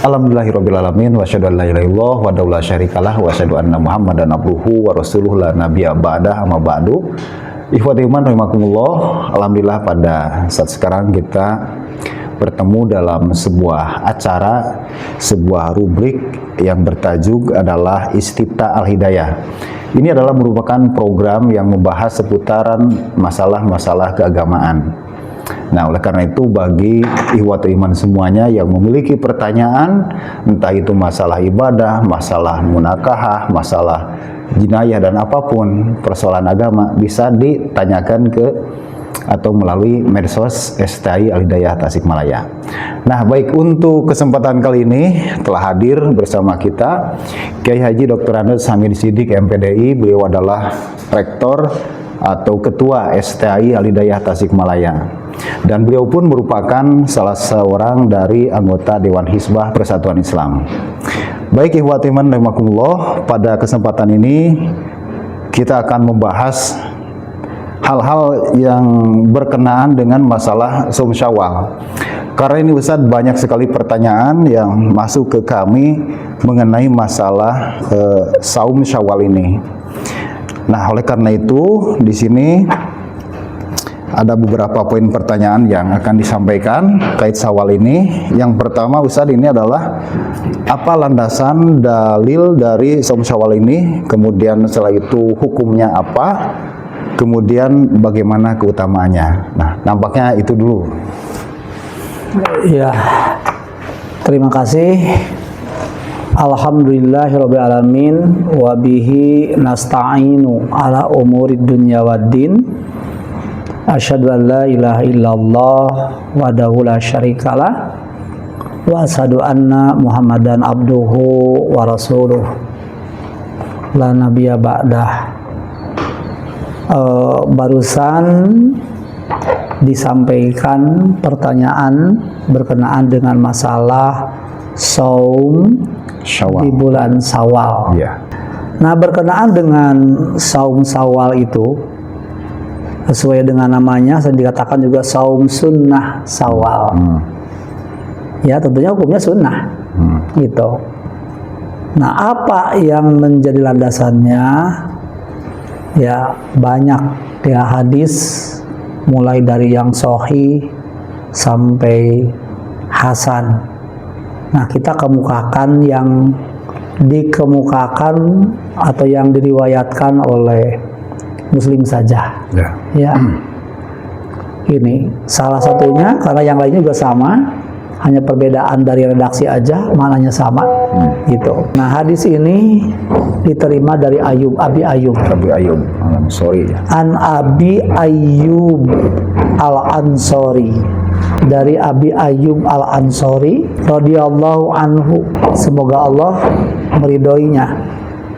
Alhamdulillahirrabbilalamin. Wa asyhadu an la ilaha illallah wa la syarikalah wa asyhadu anna Muhammadan abduhu wa rasuluhu la nabiyya ba'dah amma ba'du. Ikhwati iman rahimakumullah. Alhamdulillah pada saat sekarang kita bertemu dalam sebuah acara, sebuah rubrik yang bertajuk adalah Istifta Al-Hidayah. Ini adalah merupakan program yang membahas seputaran masalah-masalah keagamaan. Nah, oleh karena itu bagi ikhwatu iman semuanya yang memiliki pertanyaan, entah itu masalah ibadah, masalah munakahah, masalah jinayah dan apapun persoalan agama, bisa ditanyakan ke atau melalui medsos STI Al-Hidayah Tasikmalaya. Nah, baik, untuk kesempatan kali ini telah hadir bersama kita Kiai Haji Dr. Andes Hamid Siddiq MPDI. Beliau adalah rektor atau ketua STI Al-Hidayah Tasikmalaya. Dan beliau pun merupakan salah seorang dari anggota Dewan Hizbah Persatuan Islam. Baik ikhwati iman rahimakumullah, pada kesempatan ini kita akan membahas hal-hal yang berkenaan dengan masalah Saum Syawal. Karena ini Ustaz, banyak sekali pertanyaan yang masuk ke kami mengenai masalah Saum Syawal ini. Nah, oleh karena itu di sini ada beberapa poin pertanyaan yang akan disampaikan kait Syawal ini. Yang pertama Ustaz, ini adalah apa landasan dalil dari Saum Syawal ini, kemudian setelah itu hukumnya apa, kemudian bagaimana keutamaannya. Nah, nampaknya itu dulu. Ya, terima kasih. Alhamdulillahirrabbilalamin. Wabihi nasta'inu ala umurid dunya waddin. Asyhadu an la ilaha illallah wahdahu la syarikalah wa asyhadu anna Muhammadan abduhu wa rasuluh la nabiyya ba'dah. Barusan disampaikan pertanyaan berkenaan dengan masalah saum Syawal di bulan Syawal. Ya. Nah, berkenaan dengan saum Syawal itu sesuai dengan namanya, saya dikatakan juga saum sunnah Syawal. Ya, tentunya hukumnya sunnah. Gitu. Nah, apa yang menjadi landasannya? Ya, banyak ya hadis, mulai dari yang sahih sampai hasan. Nah, kita kemukakan yang dikemukakan atau yang diriwayatkan oleh Muslim saja. Ya. Ini salah satunya, karena yang lainnya juga sama, hanya perbedaan dari redaksi aja, maknanya sama. Gitu. Nah, hadis ini diterima dari Abi Ayyub Al-Ansori. An Abi Ayyub Al-Ansori, dari Abi Ayyub Al-Ansori radhiyallahu anhu, semoga Allah meridhoinya.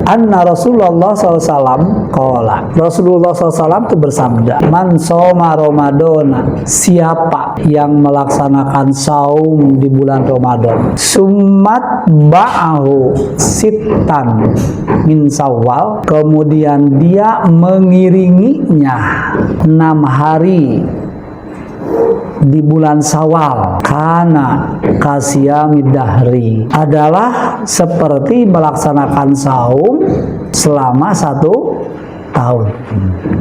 Anna Rasulullah SAW qala, Rasulullah SAW itu bersabda, man shoma Ramadan, siapa yang melaksanakan saum di bulan Ramadan, summat ba'ahu sittan min Syawal, kemudian dia mengiringinya 6 hari di bulan Syawal, kana kasiyamid dahri, adalah seperti melaksanakan saum selama 1 tahun.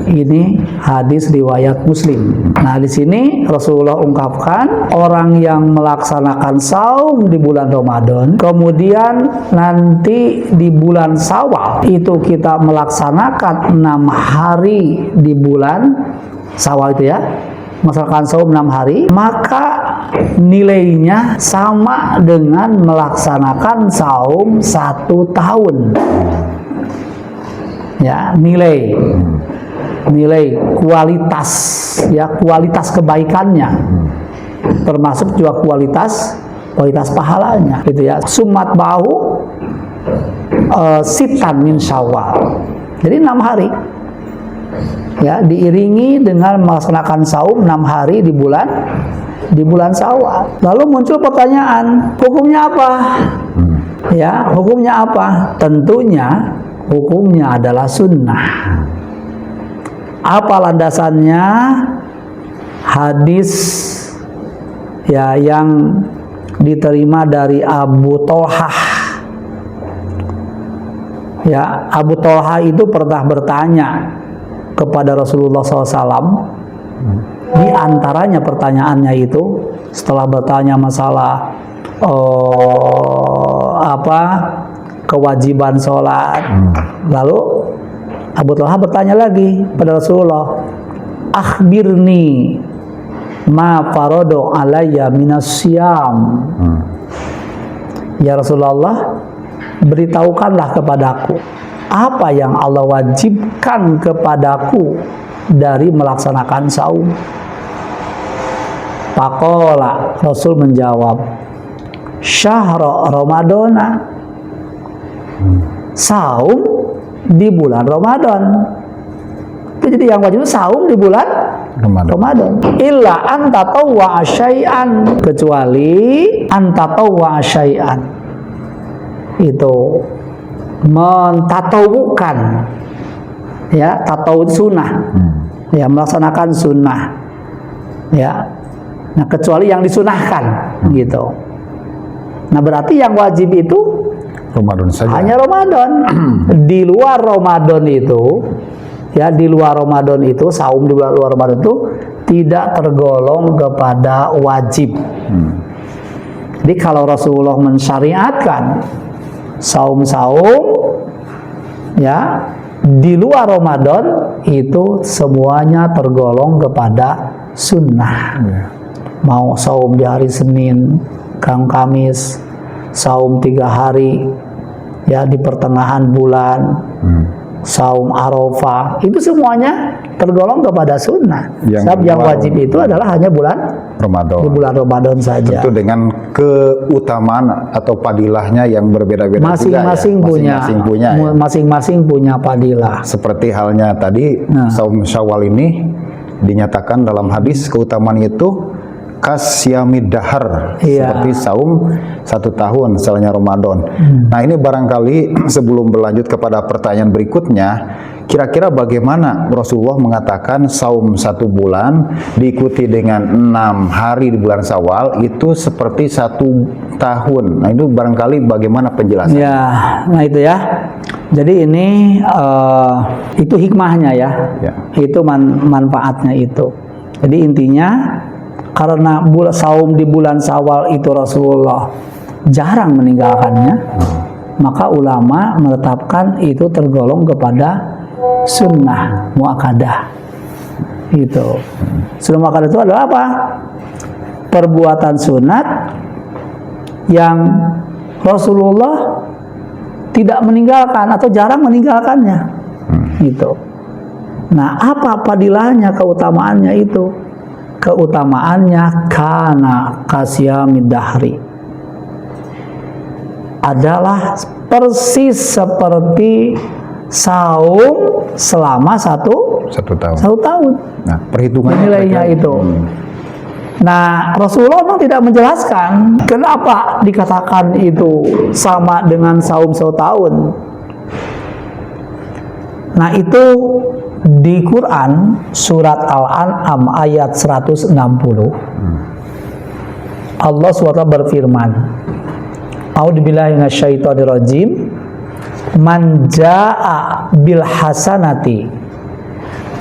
Ini hadis riwayat Muslim. Nah, di sini Rasulullah ungkapkan orang yang melaksanakan saum di bulan Ramadan, kemudian nanti di bulan Syawal itu kita melaksanakan 6 hari di bulan Syawal itu ya, melaksanakan saum 6 hari, maka nilainya sama dengan melaksanakan saum 1 tahun. Ya, nilai kualitas, ya, kualitas kebaikannya, termasuk juga kualitas pahalanya, gitu ya. Sumat bahu sitan min Syawal, jadi 6 hari. Ya, diiringi dengan melaksanakan saum 6 hari di bulan Syawal. Lalu muncul pertanyaan, hukumnya apa? Ya, hukumnya apa? Tentunya hukumnya adalah sunnah. Apa landasannya? Hadis ya yang diterima dari Abu Tolhah. Ya, Abu Tolhah itu pernah bertanya kepada Rasulullah SAW. Di antaranya pertanyaannya itu setelah bertanya masalah kewajiban sholat, lalu Abu Tolhah bertanya lagi pada Rasulullah, akhbirni ma farado alayya minas syam. Ya Rasulullah, beritahukanlah kepadaku apa yang Allah wajibkan kepadaku dari melaksanakan saum. Faqala, Rasul menjawab, syahra Ramadana, saum di bulan Ramadan. Jadi yang wajib saum di bulan Ramadan. Illa anta tawwa syai'an, kecuali anta tawwa syai'an, itu mentatawukan, ya, tatawu sunnah, ya, melaksanakan sunnah, ya. Nah, kecuali yang disunahkan, gitu. Nah, berarti yang wajib itu Ramadan saja. hanya Ramadan. Di luar Ramadan itu, ya, di luar Ramadan itu, saum di luar Ramadan itu tidak tergolong kepada wajib. Jadi kalau Rasulullah mensyariatkan saum-saum, ya, di luar Ramadan itu semuanya tergolong kepada sunnah. Mau saum di hari Senin, Kamis, saum 3 hari, ya, di pertengahan bulan, saum Arafah, itu semuanya tergolong kepada sunnah. Sebab yang wajib itu adalah hanya bulan Ramadan, di bulan Ramadan saja. Tentu dengan keutamaan atau padilahnya yang berbeda-beda Masing-masing juga, ya. Masing-masing punya padilah. Seperti halnya tadi saum Syawal ini dinyatakan dalam hadis keutamaan itu kasyamid dahar, seperti saum 1 tahun setelahnya Ramadan. Nah, ini barangkali sebelum berlanjut kepada pertanyaan berikutnya, kira-kira bagaimana Rasulullah mengatakan saum 1 bulan diikuti dengan 6 hari di bulan Syawal itu seperti 1 tahun. Nah, itu barangkali bagaimana penjelasannya? Ya, nah itu ya. Jadi ini itu hikmahnya, ya. Itu manfaatnya itu. Jadi intinya, karena saum di bulan Syawal itu Rasulullah jarang meninggalkannya, maka ulama menetapkan itu tergolong kepada sunnah muakkadah. Itu sunnah muakkadah itu adalah apa? Perbuatan sunat yang Rasulullah tidak meninggalkan atau jarang meninggalkannya. Gitu. Nah, apa padilahnya, keutamaannya itu? Keutamaannya kana kasyamid dahri, adalah persis seperti saum selama satu tahun. Nah, perhitungannya nilainya itu. Nah, Rasulullah memang tidak menjelaskan kenapa dikatakan itu sama dengan saum 1 tahun. Nah, itu di Quran surat Al-An'am ayat 160, Allah SWT berfirman, a'udzubillahi minasyaitonirrajim, man jaa'a bil hasanati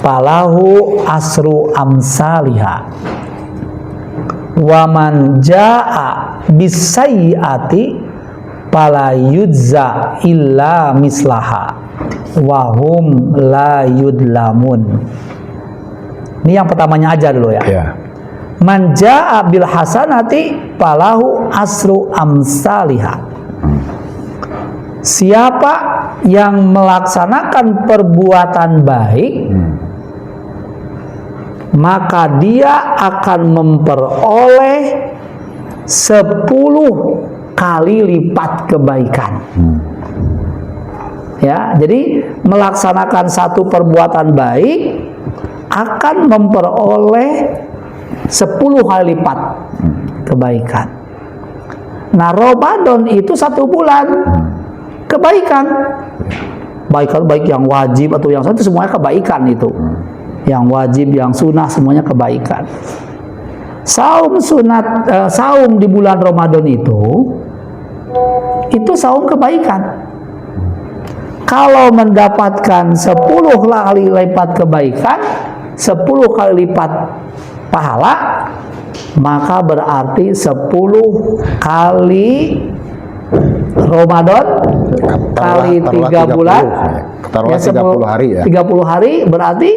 falahu asru amsalihha wa man jaa'a bis sayyiati fala yujza illa mislaha wahum la yudlamun. Ini yang pertamanya aja dulu, ya. Man jaa'a bil hasanati falahu asru amsalihha. Siapa yang melaksanakan perbuatan baik, maka dia akan memperoleh 10 kali lipat kebaikan. Ya, jadi melaksanakan satu perbuatan baik akan memperoleh 10 kali lipat kebaikan. Nah, Ramadan itu 1 bulan kebaikan. Baik yang wajib atau yang sunat itu semuanya kebaikan itu. Yang wajib, yang sunnah semuanya kebaikan. Saum sunat, saum di bulan Ramadan itu saum kebaikan. Kalau mendapatkan 10 kali lipat kebaikan, 10 kali lipat pahala, maka berarti 10 kali Ramadan kali 3 bulan, taruhlah 30 hari ya. 30 hari berarti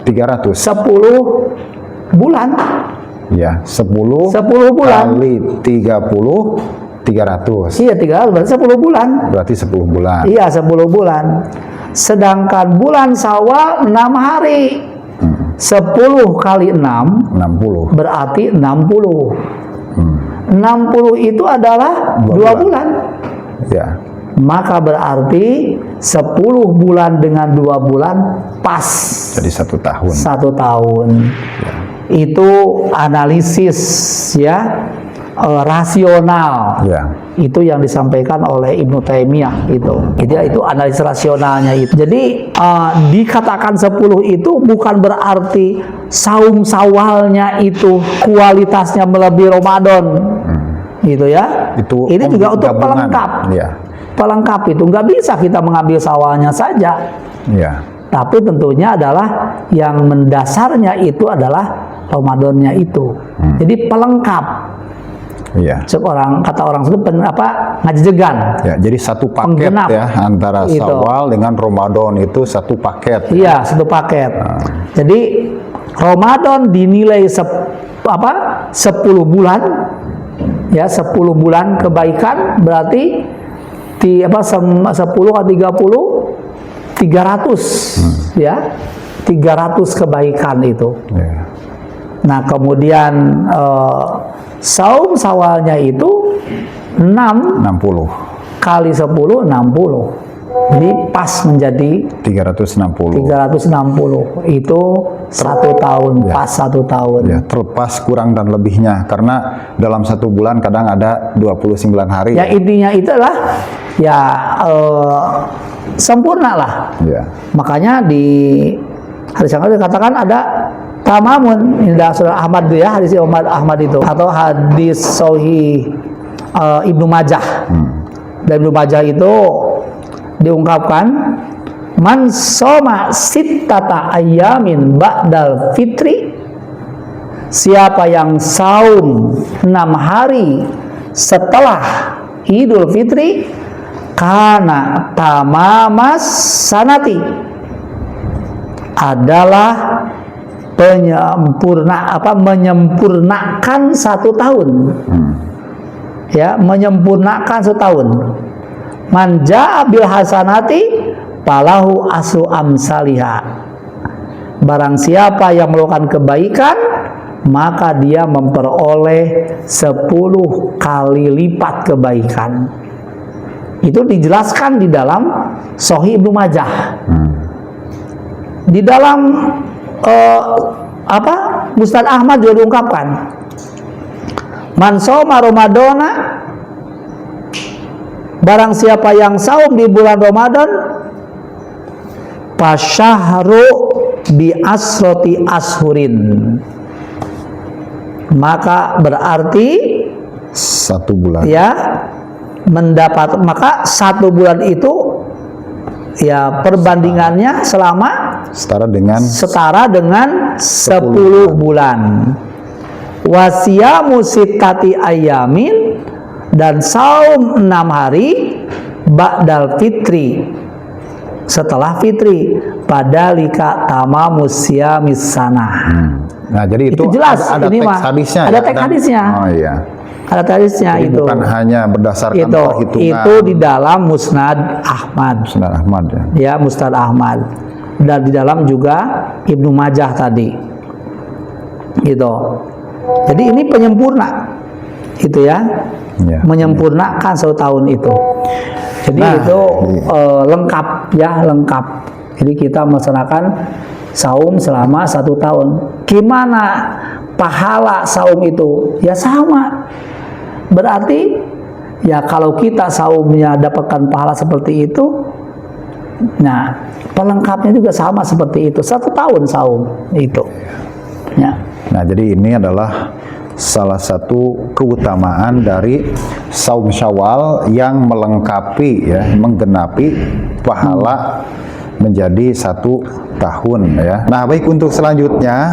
300. 10 bulan. Ya, 10 bulan kali 30 300. Iya, 300 berarti 10 bulan. Berarti 10 bulan. Iya, 10 bulan. Sedangkan bulan Syawal 6 hari. 10 kali 6 60. berarti 60. 60 itu adalah 2 bulan. Ya. Maka berarti 10 bulan dengan 2 bulan pas. Jadi 1 tahun. 1 tahun. Ya. Itu analisis ya, rasional. Ya. Itu yang disampaikan oleh Ibnu Taimiyah itu analisis rasionalnya itu. Jadi dikatakan 10 itu bukan berarti saum Syawalnya itu kualitasnya melebihi Ramadan. Gitu ya. Ini juga untuk pelengkap. Ya. Pelengkap itu nggak bisa kita mengambil Syawalnya saja. Ya. Tapi tentunya adalah yang mendasarnya itu adalah Ramadannya itu. Jadi pelengkap. Iya. Kata orang itu ngajejegan. Ya, jadi satu paket penggenap. Ya antara Syawal dengan Ramadan itu satu paket. Iya, satu paket. Jadi Ramadan dinilai 10 bulan. Ya, 10 bulan kebaikan berarti 10 kali 30 300 ya. 300 kebaikan itu. Ya. Nah, kemudian saum Syawalnya itu 60 kali 10 60. Jadi pas menjadi 360. Itu 1 tahun, ya. Pas 1 tahun. Ya, terlepas kurang dan lebihnya karena dalam 1 bulan kadang ada 29 hari. Ya, intinya itulah ya sempurna lah. Ya. Makanya di hadis yang dikatakan ada tamamun, indah surah Ahmad ya, hadis Ahmad itu, atau hadis Sahih Ibnu Majah. Dan Ibnu Majah itu diungkapkan man soma sittata ayyamin ba'dal fitri, siapa yang saum 6 hari setelah Idul Fitri, kana tamamas sanati, adalah menyempurnakan 1 tahun. Ya, menyempurnakan 1 tahun. Man jaa bil hasanati falahu asu amsaliha. Barang siapa yang melakukan kebaikan, maka dia memperoleh 10 kali lipat kebaikan. Itu dijelaskan di dalam Sahih Ibnu Majah. Di dalam Musnad Ahmad juga diungkapkan, man shoma Ramadana, barang siapa yang saum di bulan Ramadan, fasyahru bi asroti ashurin, maka berarti 1 bulan. Ya, mendapat, maka 1 bulan itu ya perbandingannya setara dengan 10 bulan. Wasiyamu sittati ayamin, dan saum 6 hari ba'dal fitri, setelah fitri, padalika tamamus siyamis sanah. Nah, jadi itu jelas, ada ini teks hadisnya. Ada teks hadisnya. Oh iya. Ada hadisnya. Jadi itu. Bukan hanya berdasarkan perhitungan. Itu di dalam Musnad Ahmad. Musnad Ahmad ya. Ya, Musnad Ahmad. Dan di dalam juga Ibnu Majah tadi. Gitu. Jadi ini penyempurna. Itu ya. Menyempurnakan 1 tahun itu. Jadi itu lengkap ya, lengkap. Jadi kita melaksanakan saum selama 1 tahun. Gimana pahala saum itu? Ya sama. Berarti ya kalau kita saumnya dapatkan pahala seperti itu, nah pelengkapnya juga sama seperti itu. 1 tahun saum itu. Ya. Nah, jadi ini adalah salah satu keutamaan dari saum Syawal yang melengkapi ya, menggenapi pahala menjadi 1 tahun ya. Nah, baik, untuk selanjutnya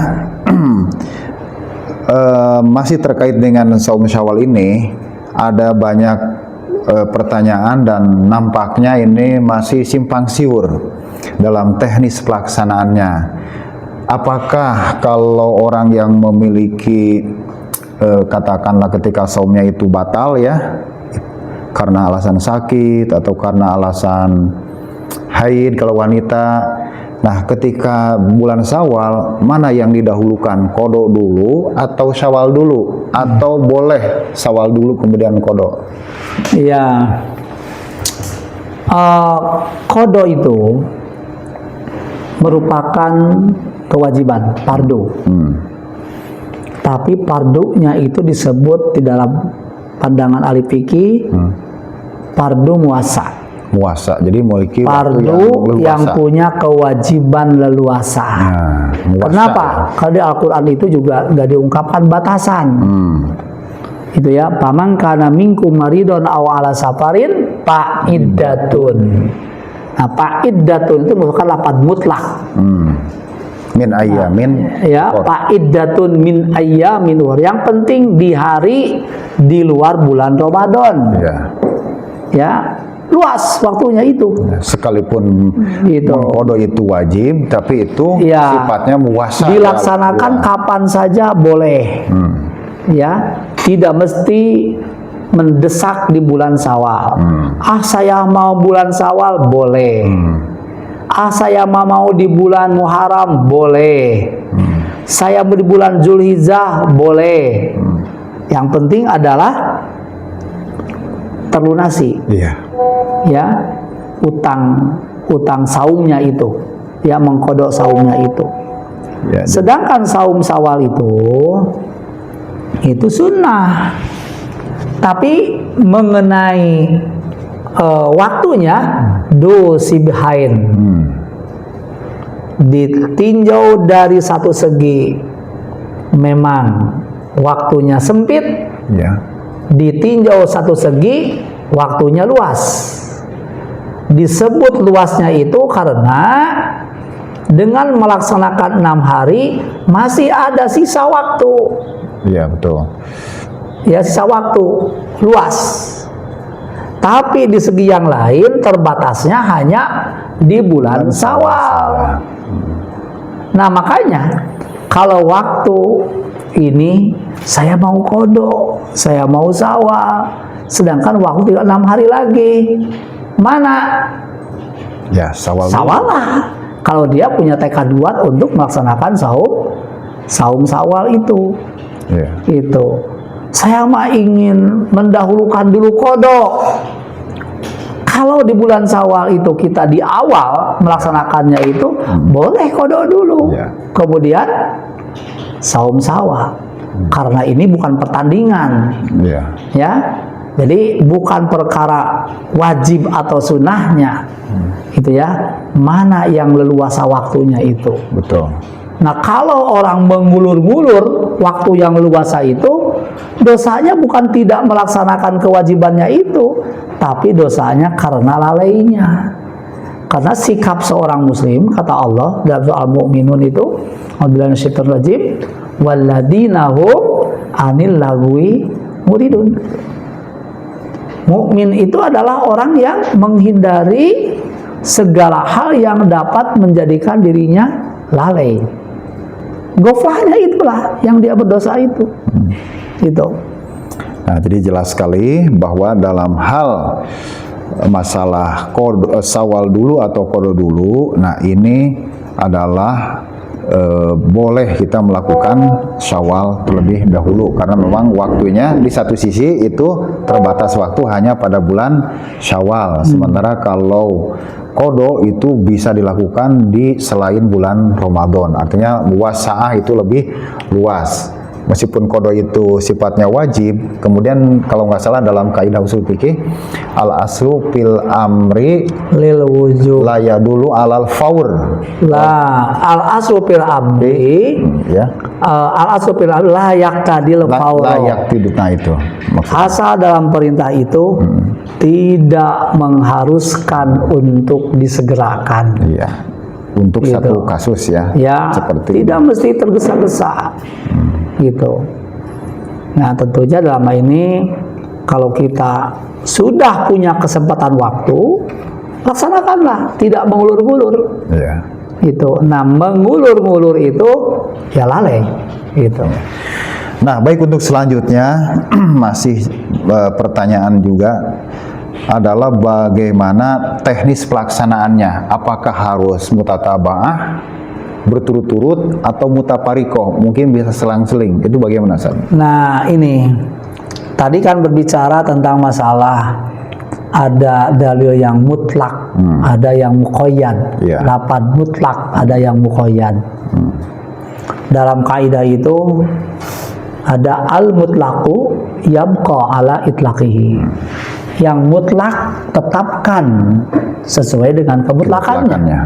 masih terkait dengan saum Syawal ini ada banyak pertanyaan dan nampaknya ini masih simpang siur dalam teknis pelaksanaannya. Apakah kalau orang yang memiliki katakanlah ketika saumnya itu batal ya karena alasan sakit atau karena alasan haid kalau wanita, nah ketika bulan Syawal mana yang didahulukan, qada dulu atau Syawal dulu, atau boleh Syawal dulu kemudian qada? Iya, qada itu merupakan kewajiban, fardu. Tapi fardunya itu disebut di dalam pandangan ahli fikih fardu muasa. Muasa, jadi memiliki Fardu yang punya kewajiban leluasa. Muasa. Kenapa? Karena di Al-Quran itu juga nggak diungkapkan batasan. Itu ya, paman kana minkum maridon aw ala safarin fa'iddatun. Nah, fa'iddatun itu merupakan lafaz mutlak. Min ayyamin, ya, fa'iddatun min ayyamin. Yang penting di hari di luar bulan Ramadan. Ya, luas waktunya itu. Sekalipun mengqada itu wajib, tapi itu sifatnya muasa. Dilaksanakan kapan saja boleh. Ya, tidak mesti mendesak di bulan Syawal. Saya mau bulan Syawal, boleh. Saya mau di bulan Muharram, boleh. Saya di bulan Zulhijjah, boleh. Yang penting adalah terlunasi. Ya, utang saumnya itu, ya, mengqada saumnya itu. Sedangkan saum Syawal itu sunnah. Tapi mengenai waktunya dosibhain, ditinjau dari satu segi memang waktunya sempit, ditinjau satu segi waktunya luas. Disebut luasnya itu karena dengan melaksanakan 6 hari masih ada sisa waktu. Iya, betul. Ya, sisa waktu luas. Tapi di segi yang lain terbatasnya hanya di bulan Syawal. Nah, makanya kalau waktu ini saya mau qada, saya mau Syawal, sedangkan waktu tinggal 6 hari lagi, mana? Ya, Syawal lah. Kalau dia punya tekad kuat untuk melaksanakan saum Syawal itu. Itu. Saya mah ingin mendahulukan dulu qada. Kalau di bulan Syawal itu kita di awal melaksanakannya itu boleh qada dulu. Kemudian saum Syawal. Karena ini bukan pertandingan. Ya. Jadi bukan perkara wajib atau sunnahnya. Itu ya. Mana yang leluasa waktunya itu. Betul. Nah, kalau orang mengulur-ngulur waktu yang leluasa itu, dosanya bukan tidak melaksanakan kewajibannya itu, tapi dosanya karena lalainya. Karena sikap seorang muslim, kata Allah dalam surah Al-Mu'minun itu, A'udzubillahi minasyaitonir rajim, walladzina hum 'anil lagwi muridun. Mukmin itu adalah orang yang menghindari segala hal yang dapat menjadikan dirinya lalai. Goflahnya itulah yang dia berdosa itu. Gitu. Nah, jadi jelas sekali bahwa dalam hal masalah Syawal dulu atau qada dulu, nah ini adalah boleh kita melakukan Syawal terlebih dahulu karena memang waktunya di satu sisi itu terbatas waktu hanya pada bulan Syawal. Sementara kalau qada itu bisa dilakukan di selain bulan Ramadan. Artinya muwasaah itu lebih luas. Meskipun qada itu sifatnya wajib, kemudian kalau nggak salah dalam kaidah usul fikih, al aslu fil amri lil wujub. la yadulu alal faur. La al aslu fil amri Ya. al aslu fil amri la yaqtadil faur. Layak tiduknya itu maksudnya. Asal dalam perintah itu tidak mengharuskan untuk disegerakan. Iya. Untuk Gitu. satu kasus ya. Ya, Seperti tidak mesti tergesa-gesa. Gitu. Nah, tentunya dalam hal ini kalau kita sudah punya kesempatan waktu, laksanakanlah, tidak mengulur-ngulur. Iya. Gitu. Nah, mengulur-ngulur itu ya lalai. Gitu. Nah, baik, untuk selanjutnya masih pertanyaan juga adalah bagaimana teknis pelaksanaannya. Apakah harus mutatabaah berturut-turut atau mutafarikoh? Mungkin bisa selang-seling. Itu bagaimana, Ustaz? Nah, ini tadi kan berbicara tentang masalah ada dalil yang mutlak, ada yang muqayyad. Iya. Lafaz mutlak, ada yang muqayyad. Dalam kaidah itu ada al-mutlaqu yabqa ala itlaqihi. Yang mutlak tetapkan sesuai dengan kemutlakannya. Mutlakannya.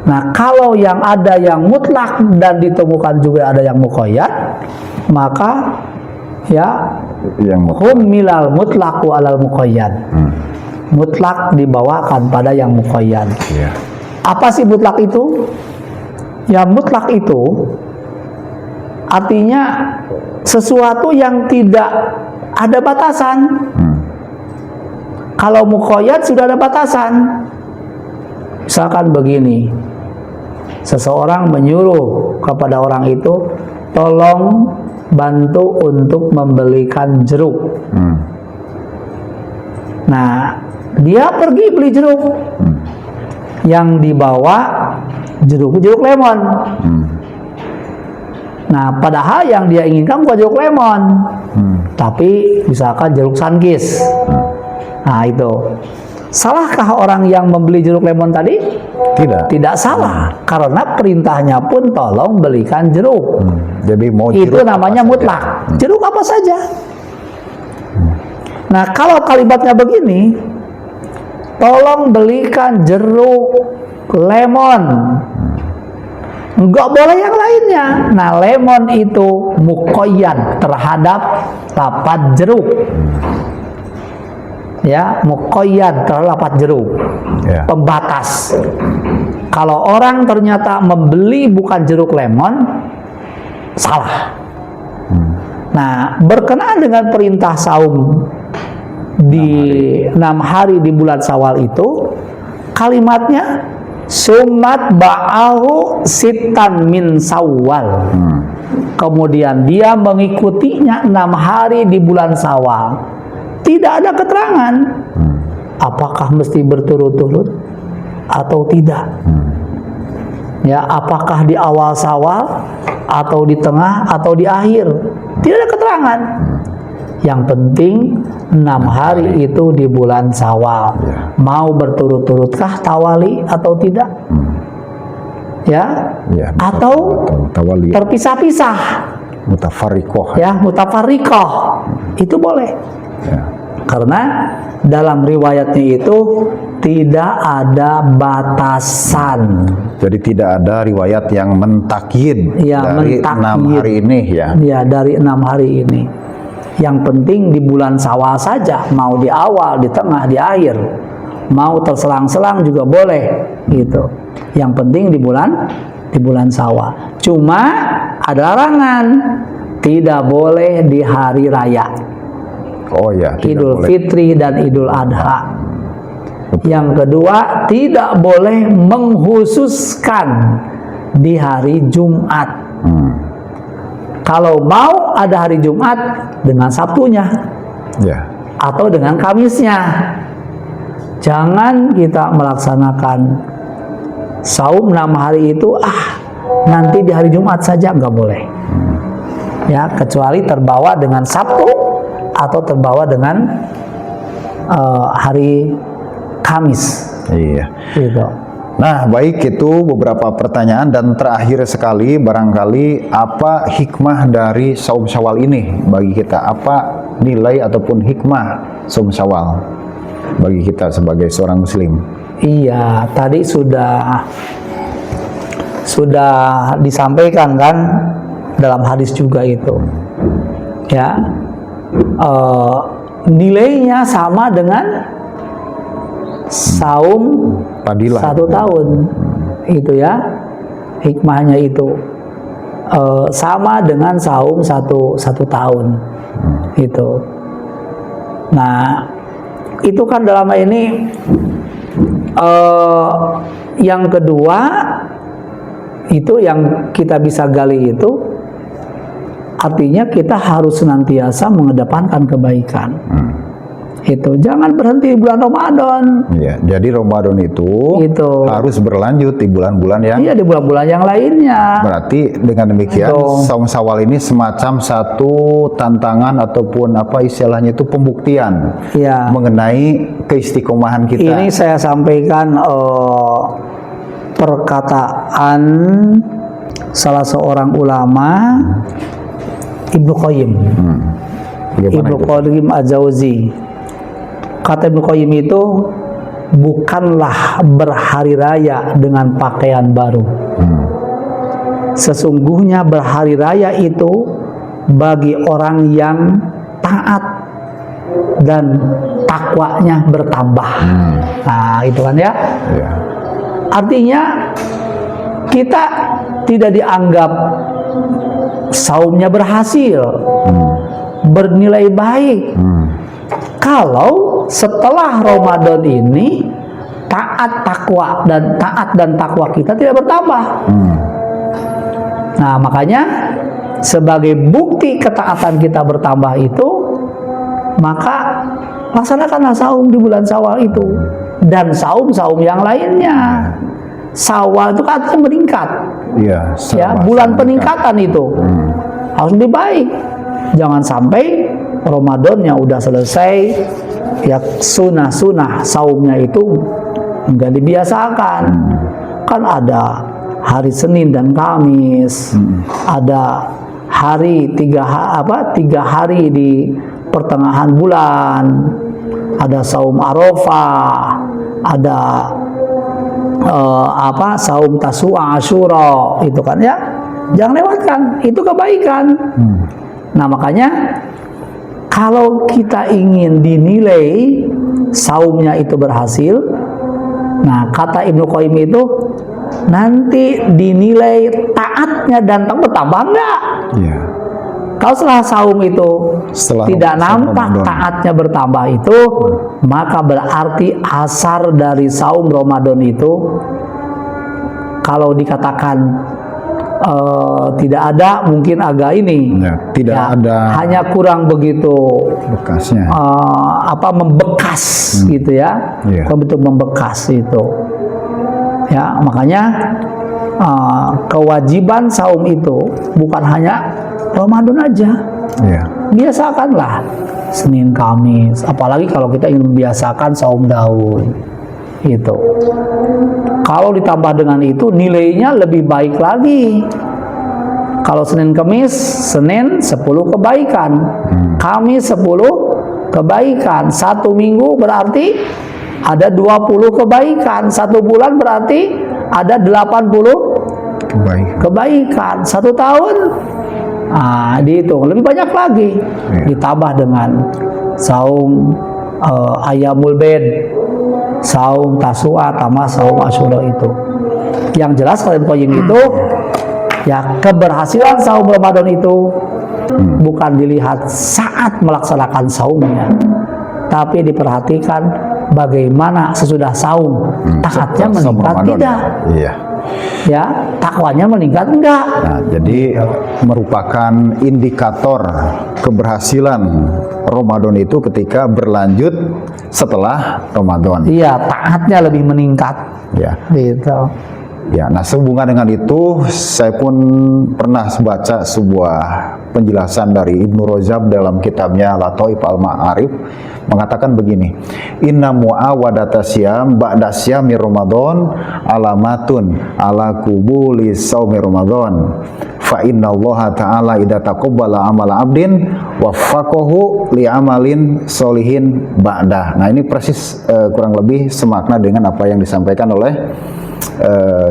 Nah, kalau yang ada yang mutlak dan ditemukan juga ada yang muqayyad, maka ya Yang hum milal mutlaqu alal muqayyad. Mutlak dibawakan pada yang muqayyad. Iya. Apa sih mutlak itu? Ya, mutlak itu artinya sesuatu yang tidak ada batasan. Kalau muqayyad sudah ada batasan. Misalkan begini, seseorang menyuruh kepada orang itu, tolong bantu untuk membelikan jeruk. Nah, dia pergi beli jeruk. Yang dibawa jeruk lemon. Nah, padahal yang dia inginkan bukan jeruk lemon, tapi misalkan jeruk sanggis. Nah, itu salahkah orang yang membeli jeruk lemon tadi? Tidak. Tidak salah, karena perintahnya pun tolong belikan jeruk. Jadi mau Itu jeruk namanya apa mutlak. saja. Jeruk apa saja. Nah, kalau kalimatnya begini, tolong belikan jeruk lemon, enggak boleh yang lainnya. Nah, lemon itu muqayyad terhadap lafaz jeruk. Ya, muqayyad terhadap lafaz jeruk. Ya. Pembatas. Kalau orang ternyata membeli bukan jeruk lemon, salah. Nah, berkenaan dengan perintah saum di 6 hari di bulan Syawal itu, kalimatnya sumat ba'ahu sitan min Syawal. Kemudian dia mengikutinya 6 hari di bulan Syawal. Tidak ada keterangan apakah mesti berturut-turut atau tidak. Ya, apakah di awal Syawal atau di tengah atau di akhir? Tidak ada keterangan. Yang penting 6 hari itu di bulan Syawal. Mau berturut-turutkah tawali atau tidak? Ya, Ya, atau tawali, terpisah-pisah. mutafarikoh. Ya, mutafarriqah. Itu boleh. Ya. Karena dalam riwayatnya itu tidak ada batasan. Jadi tidak ada riwayat yang mentakyid Ya, dari mentakyid. 6 hari ini ya. Ya, dari 6 hari ini. Yang penting di bulan Syawal saja, mau di awal, di tengah, di akhir. Mau terselang-selang juga boleh, gitu. Yang penting di bulan Syawal. Cuma ada larangan, tidak boleh di hari raya. Oh ya, tidak Idul boleh. Fitri dan Idul Adha. Yang kedua, tidak boleh menghususkan di hari Jumat. Kalau mau ada hari Jumat dengan Sabtunya Ya. atau dengan Kamisnya. Jangan kita melaksanakan saum 6 hari itu nanti di hari Jumat saja, nggak boleh. Ya, kecuali terbawa dengan Sabtu atau terbawa dengan hari Kamis. Iya. Gitu. Nah, baik, itu beberapa pertanyaan, dan terakhir sekali, barangkali apa hikmah dari saum Syawal ini bagi kita? Apa nilai ataupun hikmah saum Syawal bagi kita sebagai seorang muslim? Iya, tadi sudah disampaikan kan dalam hadis juga itu. Ya. Nilainya sama dengan saum Fadilah 1 tahun, itu ya, hikmahnya itu sama dengan saum satu tahun, itu. Nah, itu kan dalam hal ini yang kedua itu yang kita bisa gali itu, artinya kita harus senantiasa mengedepankan kebaikan. Itu jangan berhenti di bulan Ramadan. Ya, jadi Ramadan itu harus berlanjut di bulan-bulan yang di bulan-bulan yang lainnya. Berarti dengan demikian saum Syawal ini semacam satu tantangan ataupun apa istilahnya itu pembuktian mengenai keistiqomahan kita. Ini saya sampaikan perkataan salah seorang ulama, Ibnu Qayyim. Ibnu Qayyim Az-Jauzi. Kata Ibnu Qayyim itu, bukanlah berhari raya dengan pakaian baru. Sesungguhnya berhari raya itu bagi orang yang taat dan takwanya bertambah. Nah, itu kan ya. Artinya kita tidak dianggap saumnya berhasil, bernilai baik. Kalau setelah Ramadan ini taat dan takwa kita tidak bertambah. Nah, makanya sebagai bukti ketaatan kita bertambah itu, maka laksanakanlah saum di bulan Syawal itu dan saum-saum yang lainnya. Syawal itu kan artinya meningkat. Bulan peningkatan itu harus lebih baik. Jangan sampai Ramadannya udah selesai, ya sunah-sunah saumnya itu enggak dibiasakan. Kan ada hari Senin dan Kamis, ada hari tiga hari di pertengahan bulan, ada saum Arafah, ada saum Tasu'a, Asyura, itu kan ya. Jangan lewatkan, itu kebaikan. Nah, makanya kalau kita ingin dinilai saumnya itu berhasil, nah kata Ibnu Qayyim itu nanti dinilai taatnya dan bertambah enggak? Kalau setelah saum itu tidak nampak taatnya bertambah itu, maka berarti asar dari saum Ramadan itu, kalau dikatakan tidak ada, mungkin agak ini ada, hanya kurang begitu bekasnya, membekas gitu ya, bentuk membekas itu ya. Makanya kewajiban saum itu bukan hanya Ramadan aja, biasakanlah Senin Kamis, apalagi kalau kita ingin membiasakan saum daun itu. Kalau ditambah dengan itu, nilainya lebih baik lagi. Kalau Senin Kamis, Senin 10 kebaikan, Kamis 10 kebaikan, 1 minggu berarti ada 20 kebaikan, 1 bulan berarti ada 80 kebaikan, 1 tahun. Nah, dihitung lebih banyak lagi. Ditambah dengan saum Ayyamul Bid, saum Tasu'a, tambah saum Asyura itu. Yang jelas kalau Ibnu Qayyim itu, ya keberhasilan saum Ramadan itu bukan dilihat saat melaksanakan saumnya, tapi diperhatikan bagaimana sesudah saum, taatnya meningkat tidak? Ya, takwanya meningkat enggak? Nah, jadi merupakan indikator keberhasilan Ramadan itu ketika berlanjut setelah Ramadan. Iya, taatnya lebih meningkat. Ya. Gitu. Ya, nah sehubungan dengan itu, saya pun pernah baca sebuah penjelasan dari Ibnu Rajab dalam kitabnya Lataif al-Ma'arif, mengatakan begini, inna mu'awadata syam ba'da syami Ramadan alamatun ala kubuli saumi Ramadan fa inna Allah ta'ala idha taqabbala amala abdin waffaqahu li amalin solihin ba'dah. Nah ini persis kurang lebih semakna dengan apa yang disampaikan oleh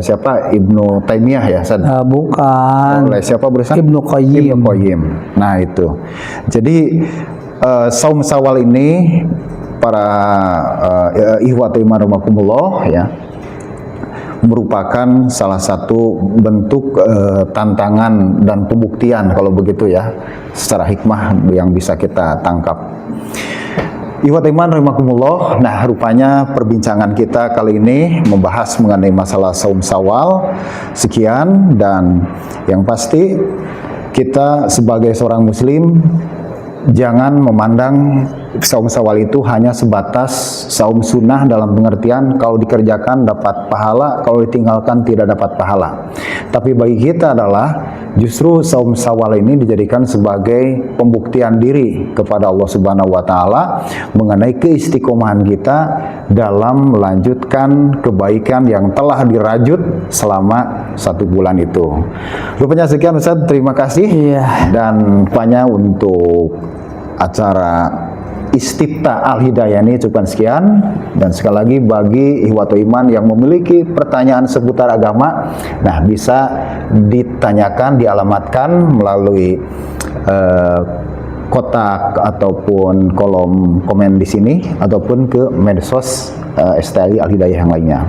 siapa, Ibnu Taimiyah ya, Bukan. oleh siapa berusaha? Ibnu Qayyim. Ibnu Qayyim. Nah itu. Jadi saum Syawal ini para ikhwatu iman rahimakumullah ya, merupakan salah satu bentuk tantangan dan pembuktian kalau begitu ya, secara hikmah yang bisa kita tangkap. Ikhwat iman rahimakumullah. Nah, rupanya perbincangan kita kali ini membahas mengenai masalah saum Syawal. Sekian, dan yang pasti kita sebagai seorang muslim jangan memandang saum Syawal itu hanya sebatas saum sunnah dalam pengertian kalau dikerjakan dapat pahala, kalau ditinggalkan tidak dapat pahala. Tapi bagi kita adalah justru saum Syawal ini dijadikan sebagai pembuktian diri kepada Allah Subhanahu wa taala mengenai keistiqomahan kita dalam melanjutkan kebaikan yang telah dirajut selama 1 bulan itu. Rupanya sekian Ustaz, terima kasih. Iya. Dan rupanya untuk acara Istifta Al-Hidayah ini cukup sekian, dan sekali lagi bagi ikhwatu iman yang memiliki pertanyaan seputar agama, nah bisa ditanyakan, dialamatkan melalui kotak ataupun kolom komen di sini ataupun ke medsos STI Al-Hidayah yang lainnya.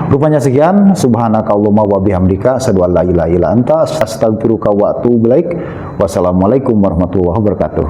Rupanya sekian, subhanakallahumma wa bihamdika asyhadu an la ilaha illa anta astaghfiruka wa atubu ilaik. Wassalamualaikum warahmatullahi wabarakatuh.